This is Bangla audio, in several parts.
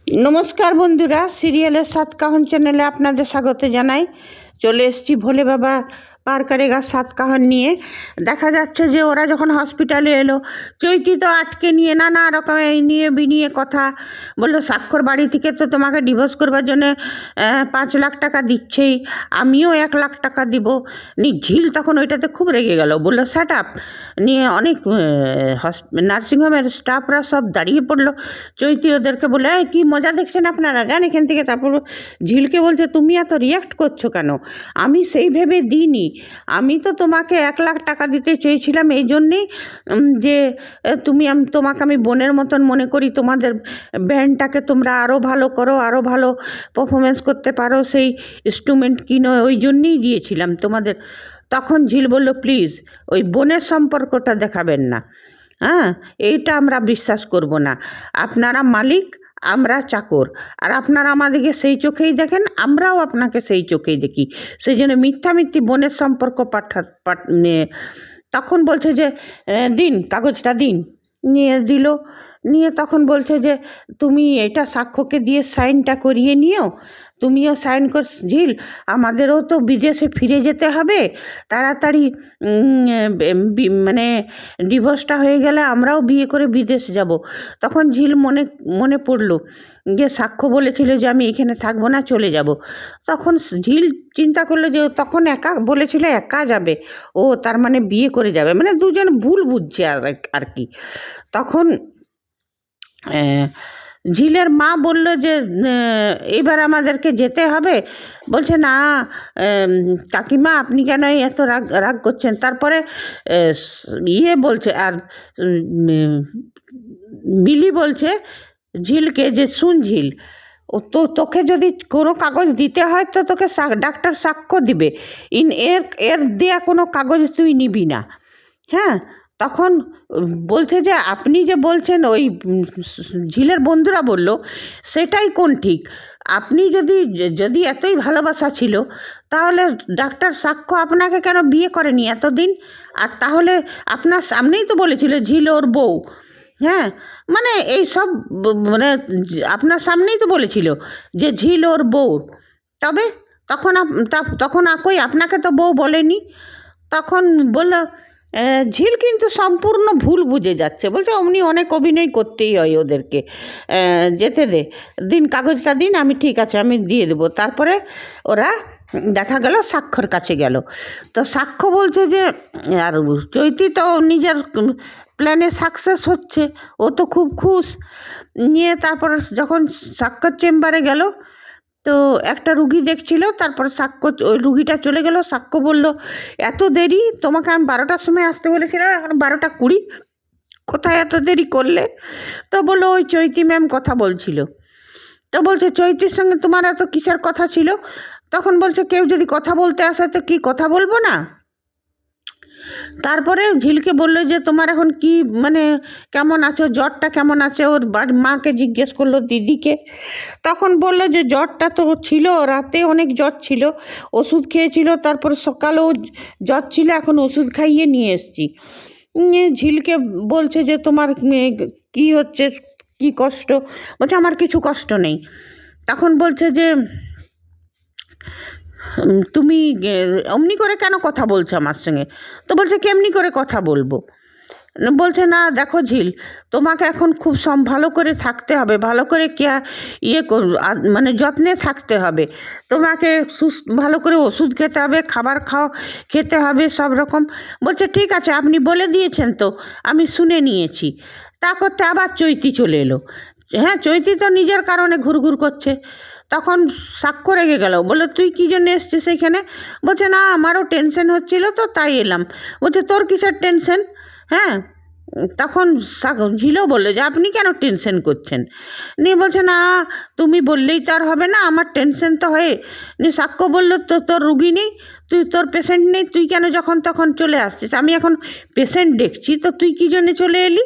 নমস্কার বন্ধুরা, সিরিয়ালের সাতকাহন চ্যানেলে আপনাদের স্বাগত জানাই। চলে এসেছি ভোলে বাবা পার করেগা সাতকাহন নিয়ে। দেখা যাচ্ছে যে ওরা যখন হসপিটালে এলো, চৈতি তো আটকে নিয়ে নানা রকমের নিয়ে বিনিয়ে কথা বললো, স্বাক্ষর বাড়ি থেকে তো তোমাকে ডিভোর্স করবার জন্য 5 লাখ টাকা দিচ্ছেই, আমিও 1 লাখ টাকা দিব। ঝিল তখন ওইটাতে খুব রেগে গেল, বললো স্যাট আপ। নিয়ে অনেক নার্সিংহোমের স্টাফরা সব দাঁড়িয়ে পড়লো। চৈতি ওদেরকে বলে, কি মজা দেখছেন আপনারা, যান এখান থেকে। তারপর ঝিলকে বলছে, তুমি এত রিয়াক্ট করছো কেন? আমি সেই ভেবে দিইনি, আমি তো তোমাকে 1 লাখ টাকা দিতে চেয়েছিলাম এই জন্যেই যে তোমাকে আমি বোনের মতন মনে করি, তোমাদের ব্যান্ডটাকে তোমরা আরও ভালো করো, আরও ভালো পারফরমেন্স করতে পারো, সেই ইনস্ট্রুমেন্ট কিনো, ওই জন্যেই দিয়েছিলাম তোমাদের। তখন ঝিল বলল, প্লিজ ওই বোনের সম্পর্কটা দেখাবেন না, হ্যাঁ, এইটা আমরা বিশ্বাস করব না। আপনারা মালিক, আমরা চাকর, আর আপনারা আমাদেরকে সেই চোখেই দেখেন, আমরাও আপনাকে সেই চোখেই দেখি। সেই জন্য মিথ্যামিথ্যি বোনের সম্পর্ক তখন বলছে যে দিন কাগজটা দিন। নিয়ে দিল। নিয়ে তখন বলছে যে তুমি এটা সাক্ষ্যকে দিয়ে সাইনটা করিয়ে নিও, তুমিও সাইন কর। ঝিল, আমাদেরও তো বিদেশে ফিরে যেতে হবে তাড়াতাড়ি, মানে ডিভোর্সটা হয়ে গেলে আমরাও বিয়ে করে বিদেশে যাব। তখন ঝিল মনে পড়লো যে সাক্ষ্য বলেছিল যে আমি এখানে থাকবো না, চলে যাব। তখন ঝিল চিন্তা করলো যে তখন একা বলেছিল একা যাবে, ও তার মানে বিয়ে করে যাবে, মানে দুজন ভুল বুঝছে আর কি। তখন ঝিলের মা বলল যে এবার আমাদেরকে যেতে হবে। বলছে না কাকিমা, আপনি কেন এত রাগ করছেন? তারপরে বলছে, আর বিলি বলছে ঝিলকে যে শুন ঝিল, তোকে যদি কোনো কাগজ দিতে হয় তো তোকে ডাক্তার সাক্ষ্য দিবে, এর দেয়া কোনো কাগজ তুই নিবি না, হ্যাঁ। তখন বলছে যে আপনি যে বলছেন, ওই ঝিলের বন্ধুরা বলল সেটাই কোন ঠিক। আপনি যদি এতই ভালোবাসা ছিল তাহলে ডাক্তার সাক্ষ্য আপনাকে কেন বিয়ে করেনি এতদিন? আর তাহলে আপনার সামনেই তো বলেছিল ঝিল ওর বউ, হ্যাঁ, মানে এই সব মানে আপনার সামনেই তো বলেছিল যে ঝিল ওর বউ। তবে তখন কই আপনাকে তো বউ বলেনি। তখন বলল ঝিল কিন্তু সম্পূর্ণ ভুল বুঝে যাচ্ছে, বলছে অমনি অনেক অভিনয় করতেই হয় ওদেরকে, যেতে দে, দিন কাগজটা দিন, আমি ঠিক আছে আমি দিয়ে দেবো। তারপরে ওরা দেখা গেল সাক্ষর কাছে গেল। তো সাক্ষ্য বলছে যে, আর চৈতি তো নিজের প্ল্যানে সাকসেস হচ্ছে, ও তো খুব খুশ। নিয়ে তারপর যখন সাক্ষর চেম্বারে গেল, তো একটা রুগী দেখছিল, তারপর সাক্ষ্য ওই রুগীটা চলে গেল। সাক্ষ্য বলল, এত দেরি, তোমাকে আমি 12টার সময় আসতে বলেছিলাম, এখন 12:20, কোথায় এত দেরি করলে? তো বললো ওই চৈতি ম্যাম কথা বলছিল। তো বলছে চৈতির সঙ্গে তোমার এত কিসের কথা ছিল? তখন বলছে কেউ যদি কথা বলতে আসে তো কি কথা বলবো না? তারপরে ঝিলকে বললো যে তোমার এখন কি মানে কেমন আছো, জ্বরটা কেমন আছে? ওর মাকে জিজ্ঞেস করলো, দিদিকে। তখন বললো যে জ্বরটা তো ছিল, রাতে অনেক জ্বর ছিল, ওষুধ খেয়েছিল, তারপর সকালেও জ্বর ছিল, এখন ওষুধ খাইয়ে নিয়ে এসছি। ঝিলকে বলছে যে তোমার কি হচ্ছে, কি কষ্ট? বলছে আমার কিছু কষ্ট নেই। তখন বলছে যে তুমি অমনি করে কেন কথা বলছো আমার সঙ্গে? তো বলছে কেমনি করে কথা বলবো? বলছে না দেখো ঝিল, তোমাকে এখন খুব ভালো করে থাকতে হবে, ভালো করে মানে যত্নে থাকতে হবে, তোমাকে ভালো করে ওষুধ খেতে হবে, খাবার খেতে হবে সব রকম। বলছে ঠিক আছে, আপনি বলে দিয়েছেন তো আমি শুনে নিয়েছি। তা করতে আবার চৈতি চলে এলো। হ্যাঁ, চৈতি তো নিজের কারণে ঘুরঘুর করছে। তখন সাক্ষ্য রেগে গেল, বলে তুই কী জন্য এসছিস এখানে? বলছে না আমারও টেনশন হচ্ছিল তো তাই এলাম। বলছে তোর কিসের টেনশন? হ্যাঁ। তখন ঝিলও বললো যে আপনি কেন টেনশন করছেন? নিয়ে বলছে না তুমি বললেই তো আর হবে না, আমার টেনশন তো হয়। নিয়ে সাক্ষ্য বললো তো তোর রুগী নেই, তোর পেশেন্ট নেই, তুই কেন যখন তখন চলে আসছিস? আমি এখন পেশেন্ট দেখছি, তো তুই কী জন্যে চলে এলি?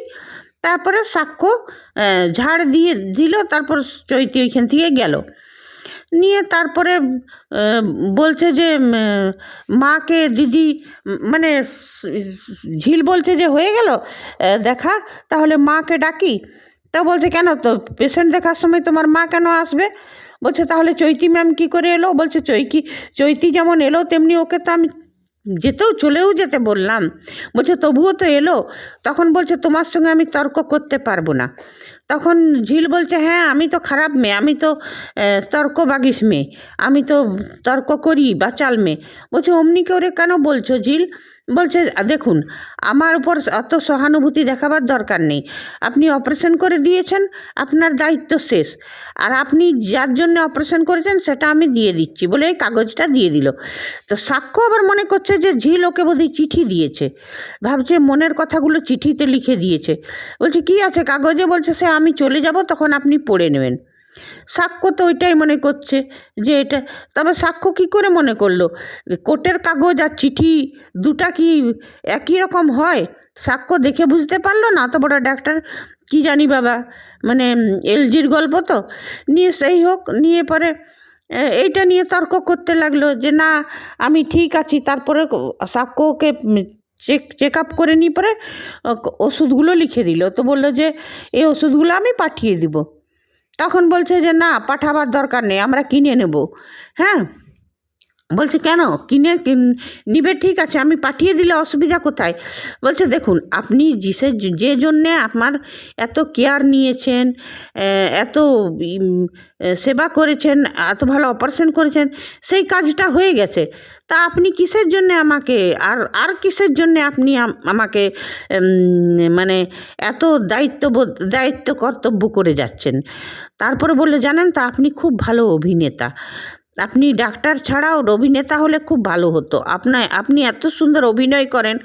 তারপরে সাক্ষ্য ঝাড় দিয়ে দিল, তারপর চৈতি ওইখান থেকে গেল। নিয়ে তারপরে বলছে যে মাকে দিদি, মানে ঝিল বলছে যে হয়ে গেল দেখা, তাহলে মাকে ডাকি। তা বলছে কেন, তো পেশেন্ট দেখার সময় তোমার মা কেন আসবে? বলছে তাহলে চৈতি ম্যাম কী করে এলো? বলছে চৈতি যেমন এলো তেমনি ওকে তো আমি চলেও যেতে বললাম। বলছে তবুও তো এলো। তখন বলছে তোমার সঙ্গে আমি তর্ক করতে পারবো না। তখন ঝিল বলছে হ্যাঁ আমি তো খারাপ মেয়ে, আমি তো তর্কবাগিস মেয়ে, আমি তো তর্ক করি বাচাল মেয়ে। বলছে অমনি করে কেন বলছো ঝিল? বলছে দেখুন আমার উপর অত সহানুভূতি দেখাবার দরকার নেই। আপনি অপারেশন করে দিয়েছেন, আপনার দায়িত্ব শেষ। আর আপনি যার জন্য অপারেশন করেছেন সেটা আমি দিয়ে দিচ্ছি বলে এই কাগজটা দিয়ে দিল। তো সাক্ষ্য আবার মনে করছে যে ঝিল ওকে বোধহয় চিঠি দিয়েছে, ভাবছে মনের কথাগুলো চিঠিতে লিখে দিয়েছে। বলছে কি আছে কাগজে? বলছে সে আমি চলে যাব তখন আপনি পড়ে নেবেন। সাক্ষ্য তো ওইটাই মনে করছে যে এটা, তবে সাক্ষ্য কী করে মনে করলো কোর্টের কাগজ আর চিঠি দুটা কি একই রকম হয়? সাক্ষ্য দেখে বুঝতে পারলো না, অত বড় ডাক্তার কি জানি বাবা, মানে এলজির গল্প তো। নিয়ে সেই হোক, নিয়ে পরে এইটা নিয়ে তর্ক করতে লাগলো যে না আমি ঠিক আছি। তারপরে সাক্ষ্যকে চেক আপ করে নিয়ে পরে ওষুধগুলো লিখে দিল। তো বললো যে এই ওষুধগুলো আমি পাঠিয়ে দিব। তখন বলছে যে না পাঠাবার দরকার নেই, আমরা কিনে নেব। হ্যাঁ, বলছে কেন নিবে? ঠিক আছে আমি পাঠিয়ে দিলে অসুবিধা কোথায়? বলছে দেখুন আপনি যে জন্যে আপনার এত কেয়ার নিয়েছেন, এত সেবা করেছেন, এত ভালো অপারেশন করেছেন, সেই কাজটা হয়ে গেছে। তা আপনি কিসের জন্যে আমাকে আর কিসের জন্যে আপনি আমাকে মানে এত দায়িত্ব কর্তব্য করে যাচ্ছেন? তারপরে বললে জানেন তো আপনি খুব ভালো অভিনেতা, আপনি ডাক্তার ছাড়াও অভিনেতা হলে খুব ভালো হতো। আপনি এত সুন্দর অভিনয় করেন।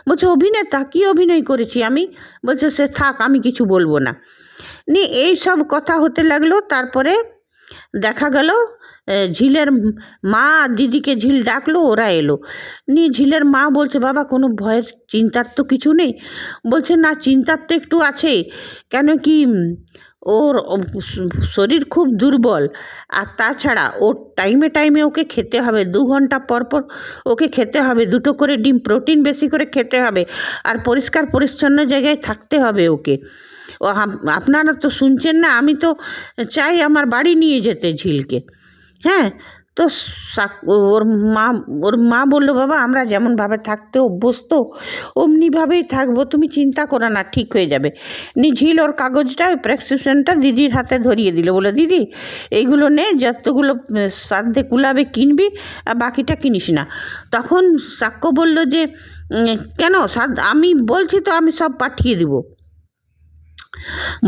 বলছে অভিনেতা? কি অভিনয় করেছি আমি? বলছে সে থাক আমি কিছু বলবো না। নিয়ে এই সব কথা হতে লাগলো। তারপরে দেখা গেল ঝিলের মা দিদিকে ঝিল ডাকলো, ওরা এলো। নিয়ে ঝিলের মা বলছে বাবা কোনো ভয়ের চিন্তার তো কিছু নেই। বলছে না চিন্তার তো একটু আছে, কেন কি ওর শরীর খুব দুর্বল, আর তাছাড়া ওর টাইমে ওকে খেতে হবে, 2 ঘন্টা পর পর ওকে খেতে হবে, 2টো করে ডিম, প্রোটিন বেশি করে খেতে হবে, আর পরিষ্কার পরিচ্ছন্ন জায়গায় থাকতে হবে ওকে। আপনারা তো শুনছেন না, আমি তো চাই আমার বাড়ি নিয়ে যেতে ঝিলকে। হ্যাঁ, তো ওর মা বললো বাবা আমরা যেমনভাবে থাকতে অভ্যস্ত অমনিভাবেই থাকবো, তুমি চিন্তা করো না, ঠিক হয়ে যাবে। ঝিল ওর কাগজটা ওই প্রেসক্রিপশনটা দিদির হাতে ধরিয়ে দিল, বলে দিদি এইগুলো নে, যতগুলো সাধ্যে কুলাবে কিনবি, আর বাকিটা কিনিস না। তখন সাক্ষ্য বলল যে কেন আমি বলছি তো আমি সব পাঠিয়ে দিব।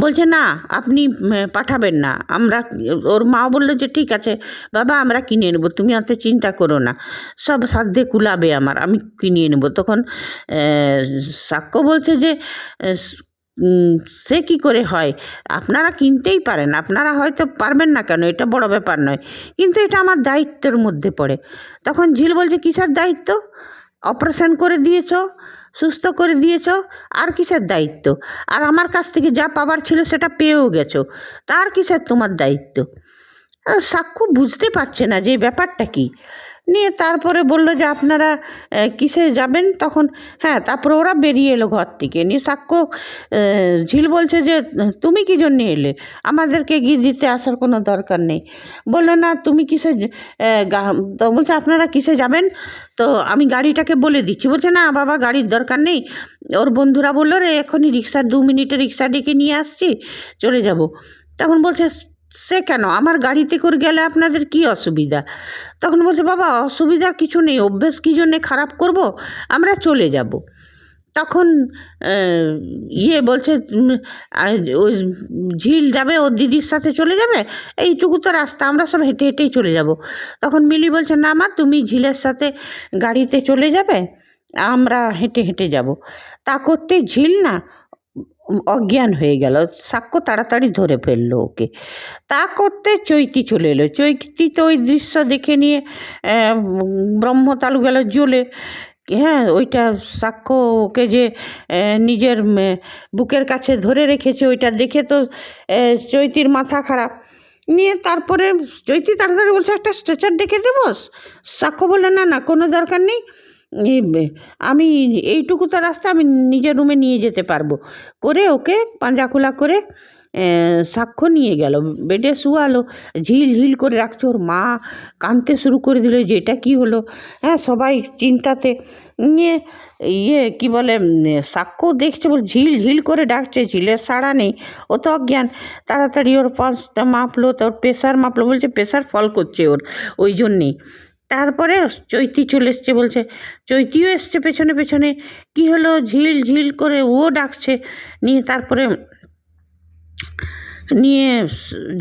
বলছে না আপনি পাঠাবেন না, আমরা। ওর মা বললো যে ঠিক আছে বাবা আমরা কিনে নেবো, তুমি অত চিন্তা করো না, সব সাধ্যে কুলাবে আমার, আমি কিনিয়ে নেবো। তখন সাক্ষ্য বলছে যে সে কি করে হয়, আপনারা কিনতেই পারেন, আপনারা হয়তো পারবেন না, কেন এটা বড় ব্যাপার নয়, কিন্তু এটা আমার দায়িত্বের মধ্যে পড়ে। তখন ঝিল বলছে কিসের দায়িত্ব? অপারেশন করে দিয়েছ, সুস্থ করে দিয়েছ, আর কিসের দায়িত্ব? আর আমার কাছ থেকে যা পাবার ছিল সেটা পেয়েও গেছো, তার কিসের তোমার দায়িত্ব? সাক্ষ্য বুঝতে পারছে না যে ব্যাপারটা কি। নিয়ে তারপরে বলল যে আপনারা কিসে যাবেন? তখন হ্যাঁ, তারপরে ওরা বেরিয়ে এলো ঘর থেকে। নিয়ে সাক্ষ্য ঝিল বলছে যে তুমি কী জন্যে এলে, আমাদেরকে গিয়ে দিতে আসার কোনো দরকার নেই। বললো না তুমি কিসে, তো বলছে আপনারা কিসে যাবেন? তো আমি গাড়িটাকে বলে দিচ্ছি। বলছে না বাবা গাড়ির দরকার নেই, ওর বন্ধুরা বললো রে এখনই 2 মিনিটে রিক্সা ডেকে নিয়ে আসছি, চলে যাব। তখন বলছে সে কেন, আমার গাড়িতে করে গেলে আপনাদের কি অসুবিধা? তখন বলছে বাবা অসুবিধার কিছু নেই, অভ্যেস কী জন্যে খারাপ করব, আমরা চলে যাব। তখন বলছে ওই ঝিল যাবে ওর দিদির সাথে চলে যাবে, এইটুকু তো রাস্তা, আমরা সব হেঁটে হেঁটেই চলে যাব। তখন মিলি বলছে না মা তুমি ঝিলের সাথে গাড়িতে চলে যাবে, আমরা হেঁটে হেঁটে যাব। তা করতে ঝিল না অজ্ঞান হয়ে গেল। সাক্ষ্য তাড়াতাড়ি ধরে ফেললো ওকে। তা করতে চৈতি চলে এলো। চৈতি তো ওই দৃশ্য দেখে নিয়ে ব্রহ্মতালু গেল জ্বলে। হ্যাঁ, ওইটা সাক্ষ্য ওকে যে নিজের বুকের কাছে ধরে রেখেছে ওইটা দেখে তো চৈতির মাথা খারাপ। নিয়ে তারপরে চৈতি তাড়াতাড়ি বলছে একটা স্ট্রেচার ডেকে দেবো। সাক্ষ্য বললো না না কোনো দরকার নেই, আমি এইটুকু তো রাস্তা আমি নিজের রুমে নিয়ে যেতে পারবো। করে ওকে পাঞ্জা খোলা করে সাক্ষ্য নিয়ে গেল, বেডে শুয়ালো, ঝিল ঝিল করে রাখছে। ওর মা কাঁদতে শুরু করে দিল যে এটা কী হলো। হ্যাঁ, সবাই চিন্তাতে নিয়ে কি বলে সাক্ষ্য দেখছে, বল ঝিল ঝিল করে ডাকছে, ঝিলের সাড়া নেই। ও তো অজ্ঞান। তাড়াতাড়ি ওর পালসটা মাপলো, তোর প্রেশার মাপলো, বলছে প্রেশার ফল করছে ওর, ওই জন্যেই। তারপরে চৈতি চলে এসছে, বলছে চৈতিও এসছে পেছনে পেছনে, কি হলো, ঝিল ঝিল করে ও ডাকছে। নিয়ে তারপরে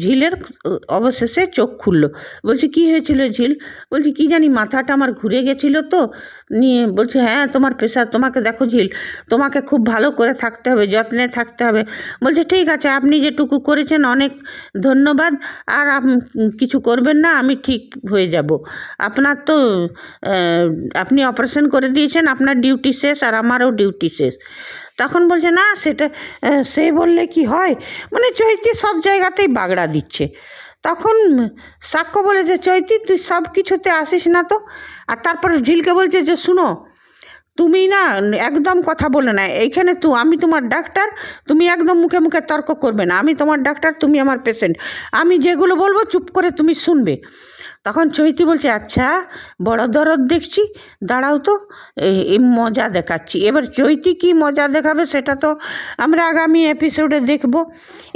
ঝিলের অবশেষে চোখ খুললো। বলছে কি হয়েছিল ঝিল? বলছে কি জানি মাথাটা আমার ঘুরে গেছিলো তো। নিয়ে বলছে হ্যাঁ তোমার প্রেশার, তোমাকে দেখো ঝিল, তোমাকে খুব ভালো করে থাকতে হবে, যত্নে থাকতে হবে। বলছে ঠিক আছে, আপনি যেটুকু করেছেন অনেক ধন্যবাদ, আর কিছু করবেন না, আমি ঠিক হয়ে যাব। আপনার তো আপনি অপারেশন করে দিয়েছেন, আপনার ডিউটি শেষ, আর আমারও ডিউটি শেষ। তখন বলছে না সেটা সে বললে কি হয়, মানে চৈতি সব জায়গাতেই বাগড়া দিচ্ছে। তখন সাক্ষ্য বলেছে চৈতি তুই সব কিছুতে আসিস না তো। আর তারপরে ঝিলকে বলছে যে শুনো, তুমি না একদম কথা বলে না এইখানে, আমি তোমার ডাক্তার, তুমি একদম মুখে মুখে তর্ক করবে না। আমি তোমার ডাক্তার, তুমি আমার পেশেন্ট, আমি যেগুলো বলবো চুপ করে তুমি শুনবে। তখন চৈতি বলছে আচ্ছা বড় দরদ দেখছি, দাঁড়াও তো এই মজা দেখাচ্ছি। এবার চৈতি কি মজা দেখাবে সেটা তো আমরা আগামী এপিসোডে দেখব।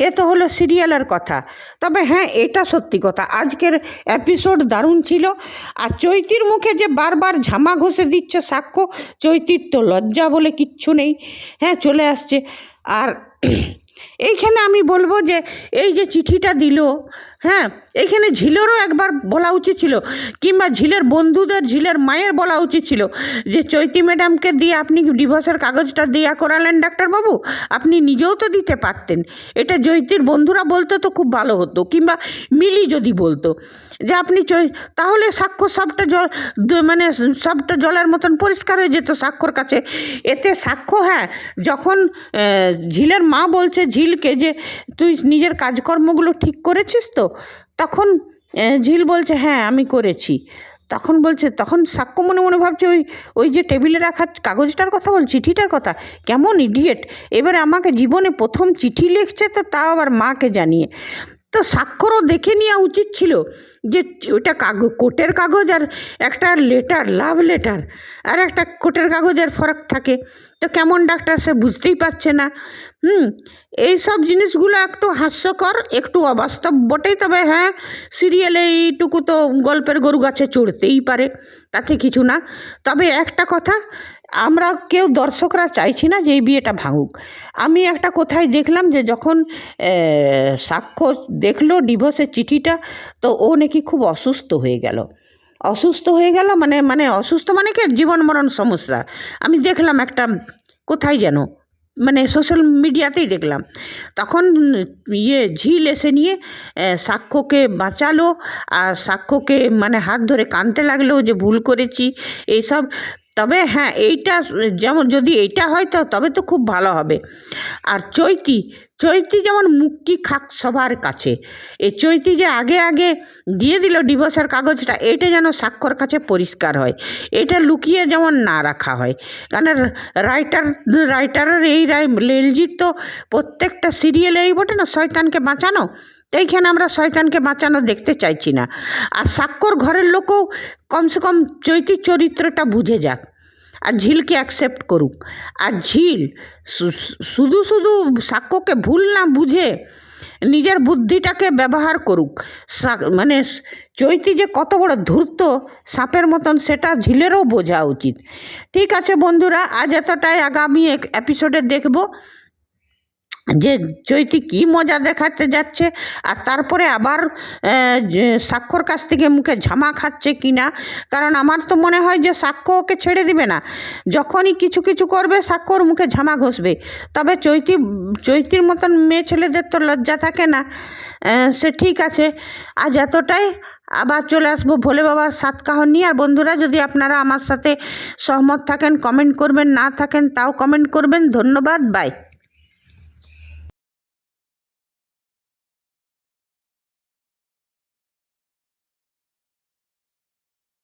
এ তো হলো সিরিয়ালের কথা। তবে হ্যাঁ, এটা সত্যি কথা, আজকের এপিসোড দারুণ ছিল। আর চৈতির মুখে যে বারবার ঝামা ঘষে দিচ্ছে সাক্ষ্য, চৈতির তো লজ্জা বলে কিচ্ছু নেই। হ্যাঁ, চলে আসছে। আর এইখানে আমি বলবো যে এই যে চিঠিটা দিল, হ্যাঁ, এইখানে ঝিলেরও একবার বলা উচিত ছিল, কিংবা ঝিলের বন্ধুদের, ঝিলের মায়ের বলা উচিত ছিল যে চৈতি ম্যাডামকে দিয়ে আপনি ডিভোর্সের কাগজটা দেয়া করালেন ডাক্তারবাবু, আপনি নিজেও তো দিতে পারতেন। এটা চৈতির বন্ধুরা বলতো তো খুব ভালো হতো, কিংবা মিলি যদি বলতো যে আপনি তাহলে সাক্ষ্য সবটা মানে সবটা জলের মতন পরিষ্কার হয়ে যেত সাক্ষ্যর কাছে। এতে সাক্ষ্য, হ্যাঁ, যখন ঝিলের মা বলছে ঝিলকে যে তুই নিজের কাজকর্মগুলো ঠিক করেছিস তো, তখন ঝিল বলছে হ্যাঁ আমি করেছি। তখন সাক্ষ্য মনে মনে ভাবছে ওই যে টেবিলে রাখা কাগজটার কথা বল, চিঠিটার কথা, কেমন ইডিয়েট, এবারে আমাকে জীবনে প্রথম চিঠি লিখছে, তো তাও আবার মাকে জানিয়ে। তো সাক্ষ্যরও দেখে নেওয়া উচিত ছিল যে ওইটা কোর্টের কাগজ আর একটা লেটার, লাভ লেটার, আর একটা কোর্টের কাগজের ফরক থাকে। তো কেমন ডাক্তার সে বুঝতেই পারছে না। এই সব জিনিসগুলো একটু হাস্যকর, একটু অবাস্তব বটেই। তবে হ্যাঁ, সিরিয়ালে এইটুকু তো গল্পের গরু গাছে চড়তেই পারে, তাতে কিছু না। তবে একটা কথা, আমরা কেউ দর্শকরা চাইছি না যে এই বিয়েটা ভাঙুক। আমি একটা কোথায় দেখলাম যে যখন সাক্ষ্য দেখলো ডিভোর্সের চিঠিটা, তো ও নাকি খুব অসুস্থ হয়ে গেল। মানে অসুস্থ মানে কি, জীবন মরণ সমস্যা। আমি দেখলাম একটা কোথায় যেন, মানে সোশ্যাল মিডিয়াতেই দেখলাম। তখন ঝিল এসে নিয়ে সাক্ষ্যকে বাঁচালো, আর সাক্ষ্যকে মানে হাত ধরে কাঁদতে লাগলো যে ভুল করেছি এইসব। তবে হ্যাঁ, এইটা যেমন যদি এইটা হয় তো তবে তো খুব ভালো হবে। আর চৈতি যেমন মুক্তি খাক সবার কাছে, এই চৈতি যে আগে দিয়ে দিল ডিভোর্সের কাগজটা, এটা যেন সাক্ষ্যর কাছে পরিষ্কার হয়, এটা লুকিয়ে যেমন না রাখা হয়। কারণ রাইটারের এই লেলজির তো প্রত্যেকটা সিরিয়ালে এই বটে না শয়তানকে বাঁচানো, তো এইখানে আমরা শয়তানকে বাঁচানো দেখতে চাইছি না। আর সাক্ষ্যর ঘরের লোকও কমসে কম চৈতির চরিত্রটা বুঝে যাক, আর ঝিলকে অ্যাকসেপ্ট করুক। আর ঝিল শুধু সাক্ষ্যকে ভুল না বুঝে নিজের বুদ্ধিটাকে ব্যবহার করুক। মানে চৈতি যে কত বড় ধূর্ত সাপের মতন, সেটা ঝিলেরও বোঝা উচিত। ঠিক আছে বন্ধুরা, আজ এতটাই। আগামী এপিসোডে দেখব যে চৈতি কী মজা দেখাতে যাচ্ছে, আর তারপরে আবার সাক্ষ্যর কাছ থেকে মুখে ঝামা খাচ্ছে কি না। কারণ আমার তো মনে হয় যে সাক্ষ্য ওকে ছেড়ে দিবে না, যখনই কিছু করবে সাক্ষ্যর মুখে ঝামা ঘষবে। তবে চৈতির মতন মেয়ে ছেলেদের তো লজ্জা থাকে না। সে ঠিক আছে, আজ এতটাই। আবার চলে আসবো ভোলে বাবার 7 কাহন নিয়ে। আর বন্ধুরা, যদি আপনারা আমার সাথে সহমত থাকেন কমেন্ট করবেন, না থাকেন তাও কমেন্ট করবেন। ধন্যবাদ, বাই।